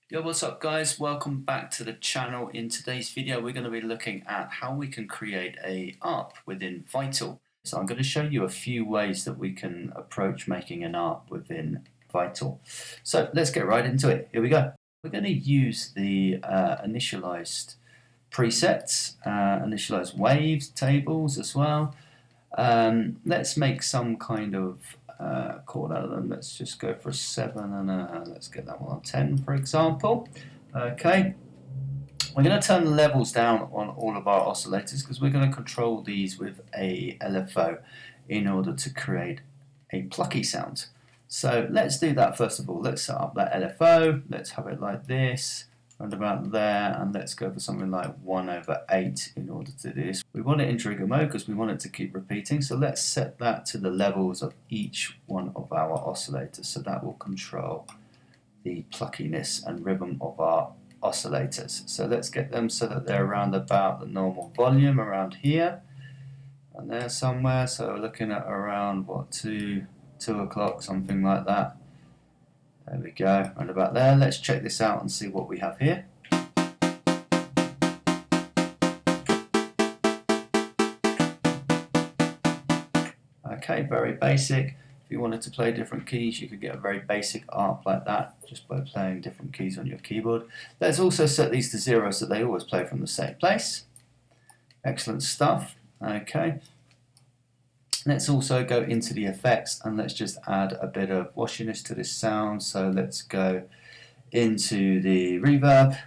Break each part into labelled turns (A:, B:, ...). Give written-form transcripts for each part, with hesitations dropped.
A: Yo, what's up guys? Welcome back to the channel. In today's video we're going to be looking at how we can create a ARP within Vital. So I'm going to show you a few ways that we can approach making an ARP within Vital. So let's get right into it. Here we go. We're going to use the initialized presets, initialized waves, tables as well. Let's make some kind of chord out of them. Let's just go for a 7 and let's get that one on 10 for example. Okay, we're going to turn the levels down on all of our oscillators because we're going to control these with a LFO in order to create a plucky sound. So let's do that first of all. Let's set up that LFO. Let's have it like this, around about there, and let's go for something like 1/8 in order to do this. We want it in trigger mode because we want it to keep repeating, so let's set that to the levels of each one of our oscillators, so that will control the pluckiness and rhythm of our oscillators. So let's get them so that they're around about the normal volume around here and there somewhere. So we're looking at around what, 2 o'clock, something like that. There we go, right about there. Let's check this out and see what we have here. Okay, very basic. If you wanted to play different keys, you could get a very basic ARP like that just by playing different keys on your keyboard. Let's also set these to 0 so they always play from the same place. Excellent stuff. Okay. Let's also go into the effects and let's just add a bit of washiness to this sound. So let's go into the reverb.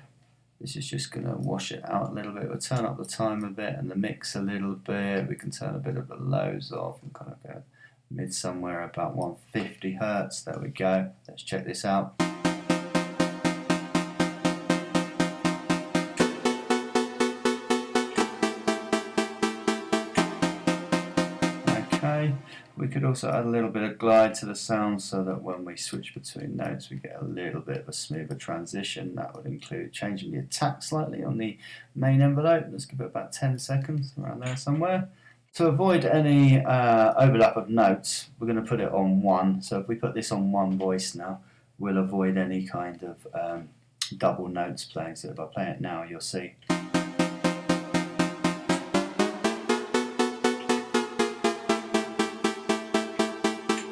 A: This is just going to wash it out a little bit. We'll turn up the time a bit and the mix a little bit. We can turn a bit of the lows off and kind of go mid somewhere about 150 Hertz. There we go. Let's check this out. We could also add a little bit of glide to the sound so that when we switch between notes we get a little bit of a smoother transition. That would include changing the attack slightly on the main envelope. Let's give it about 10 seconds, around there somewhere. To avoid any overlap of notes, we're going to put it on 1. So if we put this on 1 voice now, we'll avoid any kind of double notes playing. So if I play it now, you'll see.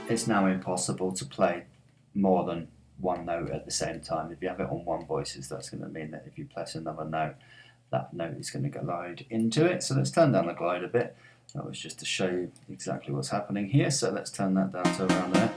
A: It's now impossible to play more than 1 note at the same time. If you have it on 1 voices, that's going to mean that if you press another note, that note is going to glide into it. So let's turn down the glide a bit. That was just to show you exactly what's happening here. So let's turn that down to around there.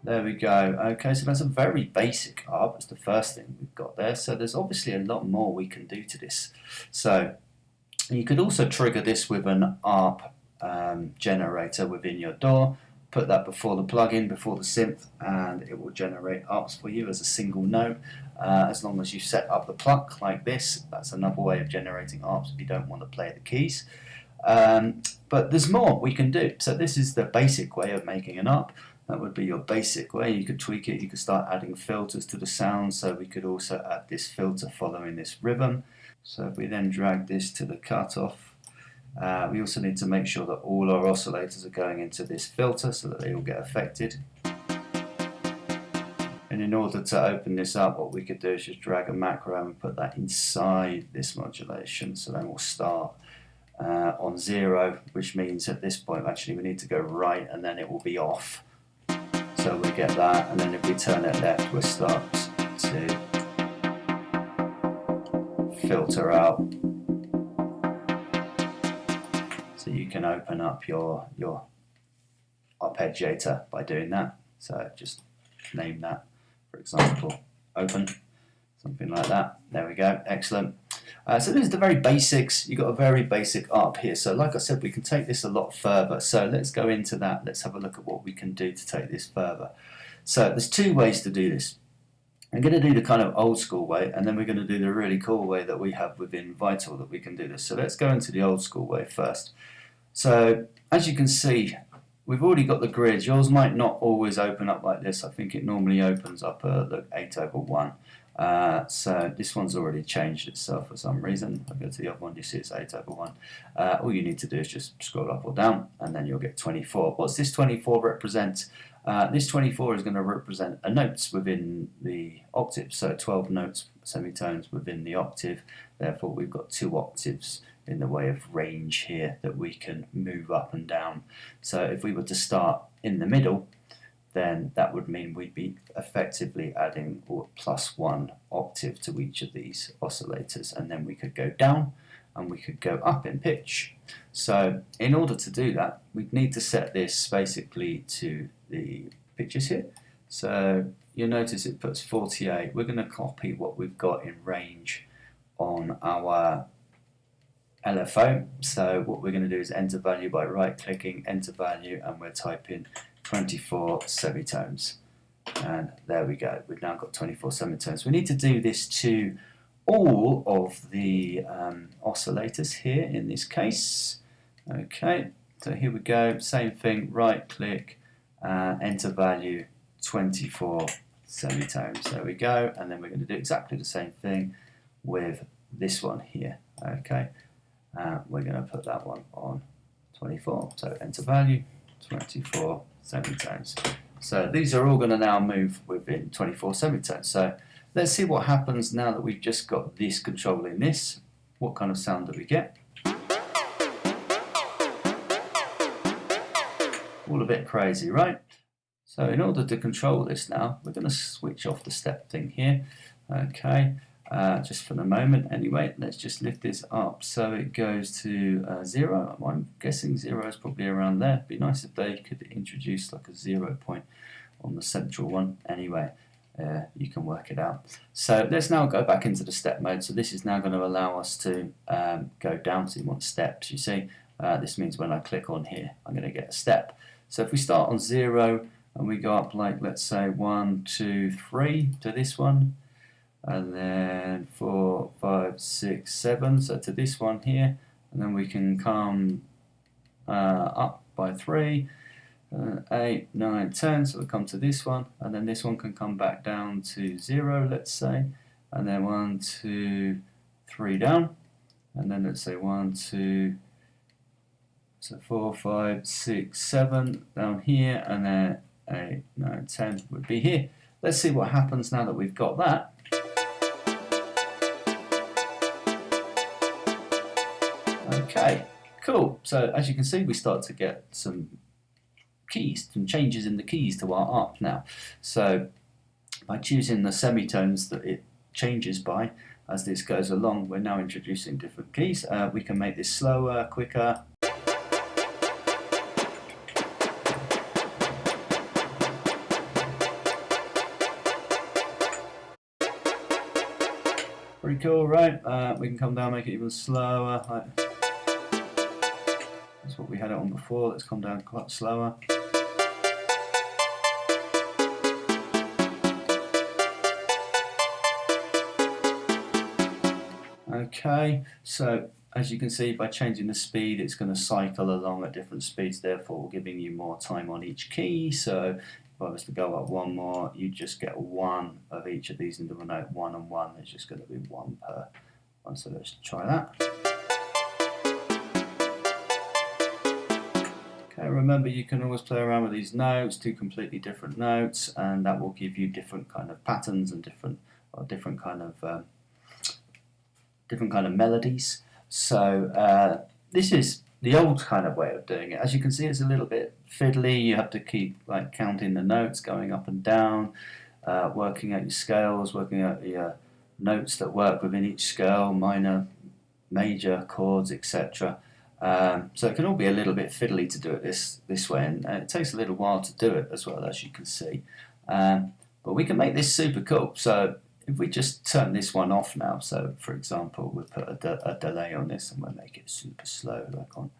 A: There we go. Okay, so that's a very basic ARP. It's the first thing we've got there. So there's obviously a lot more we can do to this. So you could also trigger this with an ARP generator within your DAW. Put that before the plugin, before the synth, and it will generate ARPs for you as a single note. As long as you set up the pluck like this, that's another way of generating ARPs if you don't want to play the keys. But there's more we can do. So this is the basic way of making an ARP. That would be your basic way. You could tweak it, you could start adding filters to the sound, so we could also add this filter following this rhythm. So if we then drag this to the cutoff, we also need to make sure that all our oscillators are going into this filter so that they all get affected. And in order to open this up, what we could do is just drag a macro and put that inside this modulation. So then we'll start on 0, which means at this point actually we need to go right and then it will be off. So we get that, and then if we turn it left, we'll start to filter out. So you can open up your arpeggiator by doing that. So just name that, for example, open, something like that. There we go, excellent. So this is the very basics. You've got a very basic ARP here. So like I said, we can take this a lot further. So let's go into that. Let's have a look at what we can do to take this further. So there's 2 ways to do this. I'm going to do the kind of old school way, and then we're going to do the really cool way that we have within Vital that we can do this. So let's go into the old school way first. So as you can see, we've already got the grids. Yours might not always open up like this. I think it normally opens up look, 8/1. So this one's already changed itself for some reason. I'll go to the other one, you see it's 8/1. All you need to do is just scroll up or down, and then you'll get 24. What's this 24 represent? This 24 is going to represent a notes within the octave, so 12 notes, semitones within the octave. Therefore, we've got 2 octaves in the way of range here that we can move up and down. So if we were to start in the middle, then that would mean we'd be effectively adding +1 octave to each of these oscillators, and then we could go down and we could go up in pitch. So in order to do that, we'd need to set this basically to the pitches here. So you'll notice it puts 48. We're going to copy what we've got in range on our LFO. So what we're going to do is enter value by right clicking, enter value, and we're typing 24 semitones. And there we go, we've now got 24 semitones. We need to do this to all of the oscillators here in this case. Okay, so here we go, same thing, right click, enter value, 24 semitones. There we go, and then we're going to do exactly the same thing with this one here. Okay, we're going to put that one on 24, so enter value, 24 semitones. So these are all going to now move within 24 semitones. So let's see what happens now that we've just got this controlling this. What kind of sound do we get? All a bit crazy, right? So in order to control this now, we're going to switch off the step thing here. Okay, just for the moment anyway, let's just lift this up so it goes to 0. I'm guessing 0 is probably around there. It'd be nice if they could introduce like a 0 point on the central one. Anyway, you can work it out. So let's now go back into the step mode. So this is now going to allow us to go down. So you want steps, you see. This means when I click on here, I'm going to get a step. So if we start on 0 and we go up like, let's say 1, 2, 3 to this one, and then 4, 5, 6, 7, so to this one here, and then we can come up by 3, 8, 9, 10, so we'll come to this one, and then this one can come back down to 0, let's say, and then 1, 2, 3 down, and then let's say 1, 2, so 4, 5, 6, 7 down here, and then 8, 9, 10 would be here. Let's see what happens now that we've got that. Okay, cool. So as you can see, we start to get some keys, some changes in the keys to our ARP now. So by choosing the semitones that it changes by as this goes along, we're now introducing different keys. We can make this slower, quicker. Pretty cool, right? We can come down, make it even slower. That's what we had it on before. Let's come down quite slower. Okay, so as you can see, by changing the speed, it's going to cycle along at different speeds, therefore giving you more time on each key. So if I was to go up one more, you just get one of each of these into a note, 1 and 1. It's just going to be 1 per one. So let's try that. Okay, remember you can always play around with these notes, 2 completely different notes, and that will give you different kind of patterns and different kind of melodies. So this is the old kind of way of doing it. As you can see, it's a little bit fiddly. You have to keep like counting the notes, going up and down, working out your scales, working out the notes that work within each scale, minor, major, chords, etc. So it can all be a little bit fiddly to do it this way, and it takes a little while to do it as well, as you can see. But we can make this super cool. So if we just turn this one off now, so for example, we'll put a delay on this and we'll make it super slow, like on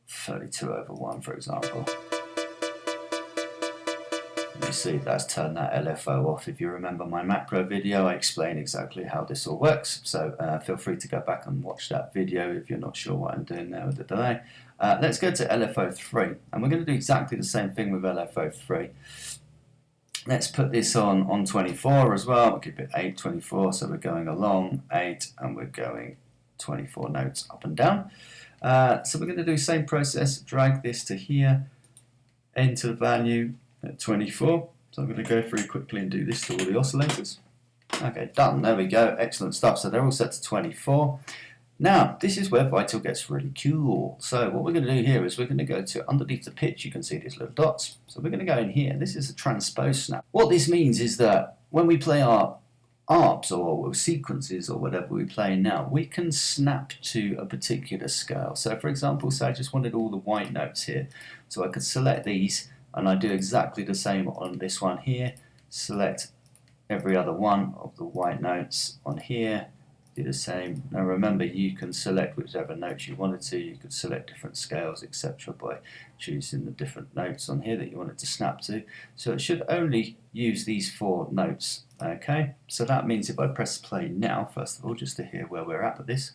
A: 32/1, for example. You see that's turned that LFO off. If you remember my macro video, I explain exactly how this all works, so feel free to go back and watch that video if you're not sure what I'm doing there with the delay. Let's go to LFO3, and we're going to do exactly the same thing with LFO3. Let's put this on 24 as well. We'll keep it 8, 24, so we're going along 8 and we're going 24 notes up and down. So we're going to do the same process, drag this to here, enter the value at 24. So I'm going to go through quickly and do this to all the oscillators. Okay, done. There we go. Excellent stuff. So they're all set to 24. Now, this is where Vital gets really cool. So what we're going to do here is we're going to go to underneath the pitch. You can see these little dots. So we're going to go in here. This is a transpose snap. What this means is that when we play our arps or sequences or whatever we play now, we can snap to a particular scale. So for example, say I just wanted all the white notes here. So I could select these and I do exactly the same on this one here. Select every other one of the white notes on here. Do the same. Now remember, you can select whichever notes you wanted to. You could select different scales, etc. by choosing the different notes on here that you wanted to snap to. So it should only use these 4 notes. Okay, so that means if I press play now, first of all, just to hear where we're at with this.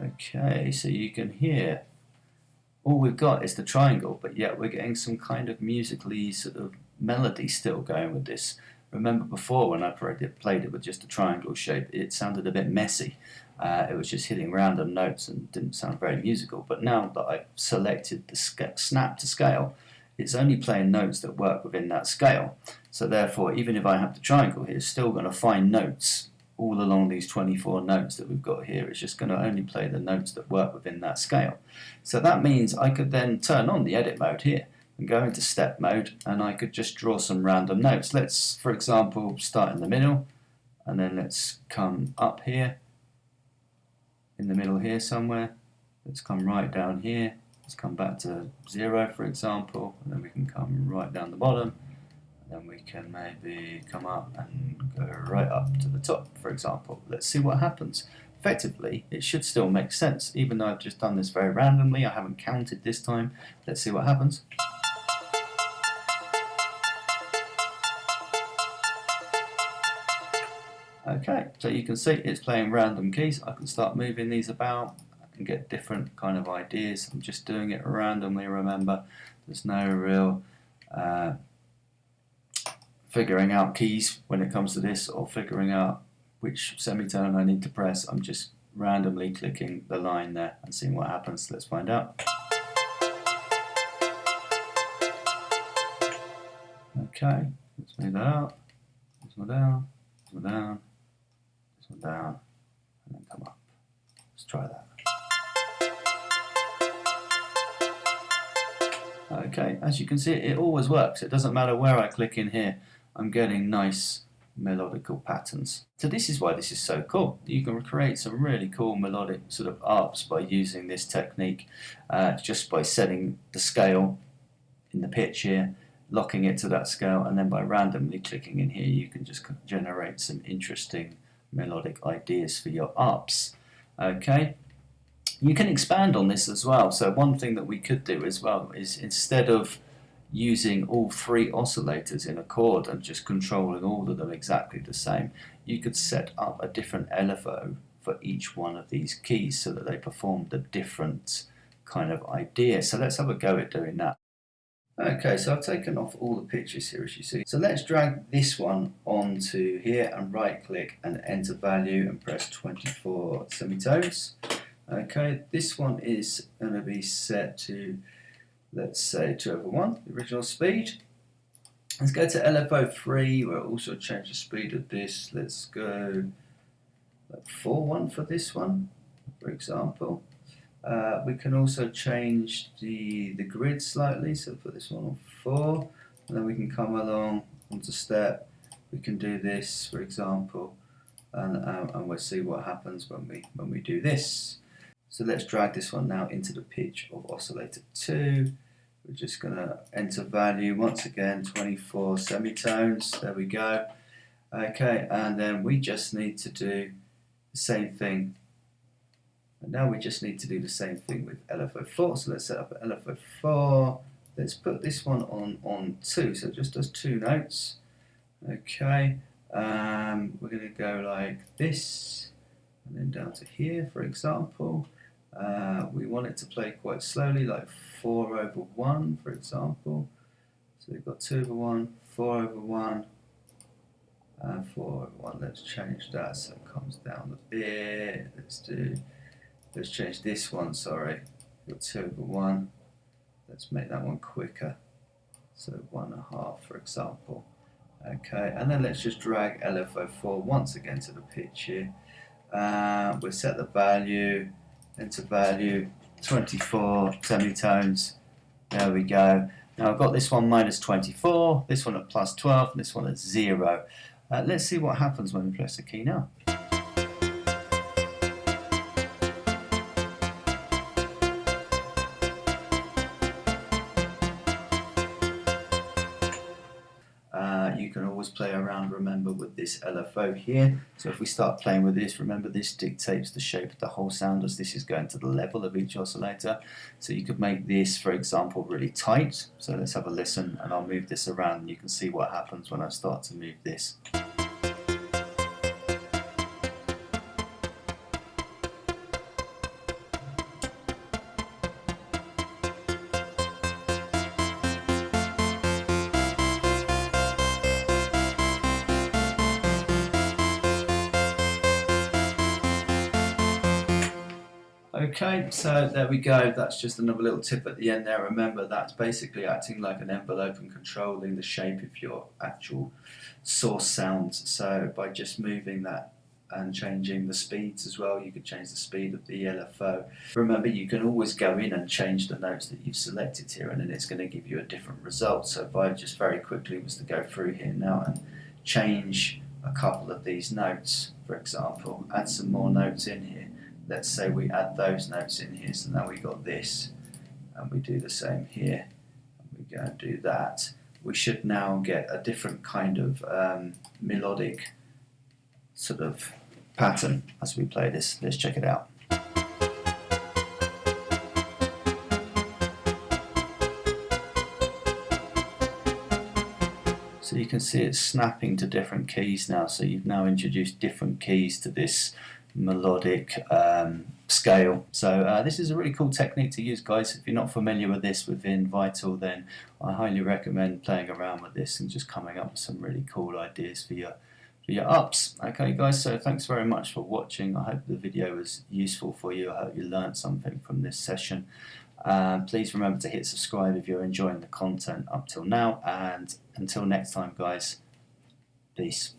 A: Okay, so you can hear all we've got is the triangle, but yet we're getting some kind of musically sort of melody still going with this. Remember before when I played it with just a triangle shape, it sounded a bit messy. It was just hitting random notes and didn't sound very musical. But now that I've selected the snap to scale, it's only playing notes that work within that scale. So therefore, even if I have the triangle here, it's still going to find notes all along these 24 notes that we've got here. It's just going to only play the notes that work within that scale. So that means I could then turn on the edit mode here and go into step mode, and I could just draw some random notes. Let's, for example, start in the middle, and then let's come up here, in the middle here somewhere. Let's come right down here. Let's come back to 0, for example, and then we can come right down the bottom. Then we can maybe come up and go right up to the top, for example. Let's see what happens. Effectively, it should still make sense, even though I've just done this very randomly. I haven't counted this time. Let's see what happens. Okay, so you can see it's playing random keys. I can start moving these about. I can get different kind of ideas. I'm just doing it randomly, remember. There's no real figuring out keys when it comes to this, or figuring out which semitone I need to press. I'm just randomly clicking the line there and seeing what happens. Let's find out. Okay, let's move that out. This one down, this one down, this one down, and then come up. Let's try that. Okay, as you can see, it always works. It doesn't matter where I click in here. I'm getting nice melodical patterns. So this is why this is so cool. You can create some really cool melodic sort of arps by using this technique, just by setting the scale in the pitch here, locking it to that scale, and then by randomly clicking in here, you can just generate some interesting melodic ideas for your arps. Okay. You can expand on this as well. So one thing that we could do as well is, instead of using all 3 oscillators in a chord and just controlling all of them exactly the same, you could set up a different LFO for each one of these keys so that they perform the different kind of idea. So let's have a go at doing that. Okay, so I've taken off all the pictures here, as you see. So let's drag this one onto here and right click and enter value and press 24 semitones. Okay, this one is going to be set to, let's say, 2/1, the original speed. Let's go to LFO3. We'll also change the speed of this. Let's go like 4/1 for this one, for example. We can also change the grid slightly, so put this one on 4, and then we can come along onto step. We can do this, for example, and we'll see what happens when we do this. So let's drag this one now into the pitch of oscillator 2. We're just going to enter value once again, 24 semitones. There we go. Okay, and then we just need to do the same thing And now we just need to do the same thing with LFO4. So let's set up an LFO4. Let's put this one on 2, so it just does 2 notes. Okay, we're going to go like this, and then down to here, for example. We want it to play quite slowly, like 4/1, for example. So we've got 2/1, 4/1, and 4/1. Let's change that so it comes down a bit. Let's change this one, sorry. We've got 2/1. Let's make that one quicker. So 1.5, for example. Okay, and then let's just drag LFO4 once again to the pitch here. We'll set the value, enter value, 24 semitones. There we go. Now I've got this one minus 24, this one at plus 12, and this one at 0. Let's see what happens when we press the key now. You can always play around, remember, with this LFO here. So if we start playing with this, remember this dictates the shape of the whole sound as this is going to the level of each oscillator. So you could make this, for example, really tight. So let's have a listen, and I'll move this around and you can see what happens when I start to move this. Okay, so there we go. That's just another little tip at the end there. Remember, that's basically acting like an envelope and controlling the shape of your actual source sounds. So by just moving that and changing the speeds as well, you could change the speed of the LFO. Remember, you can always go in and change the notes that you've selected here, and then it's going to give you a different result. So if I just very quickly was to go through here now and change a couple of these notes, for example, add some more notes in here. Let's say we add those notes in here, so now we got this, and we do the same here, and we go and do that. We should now get a different kind of melodic sort of pattern as we play this. Let's check it out. So you can see it's snapping to different keys now, so you've now introduced different keys to this melodic scale. So this is a really cool technique to use, guys. If you're not familiar with this within Vital, then I highly recommend playing around with this and just coming up with some really cool ideas for your ups. Okay guys, so thanks very much for watching. I hope the video was useful for you. I hope you learned something from this session. Please remember to hit subscribe if you're enjoying the content up till now, and until next time guys, peace.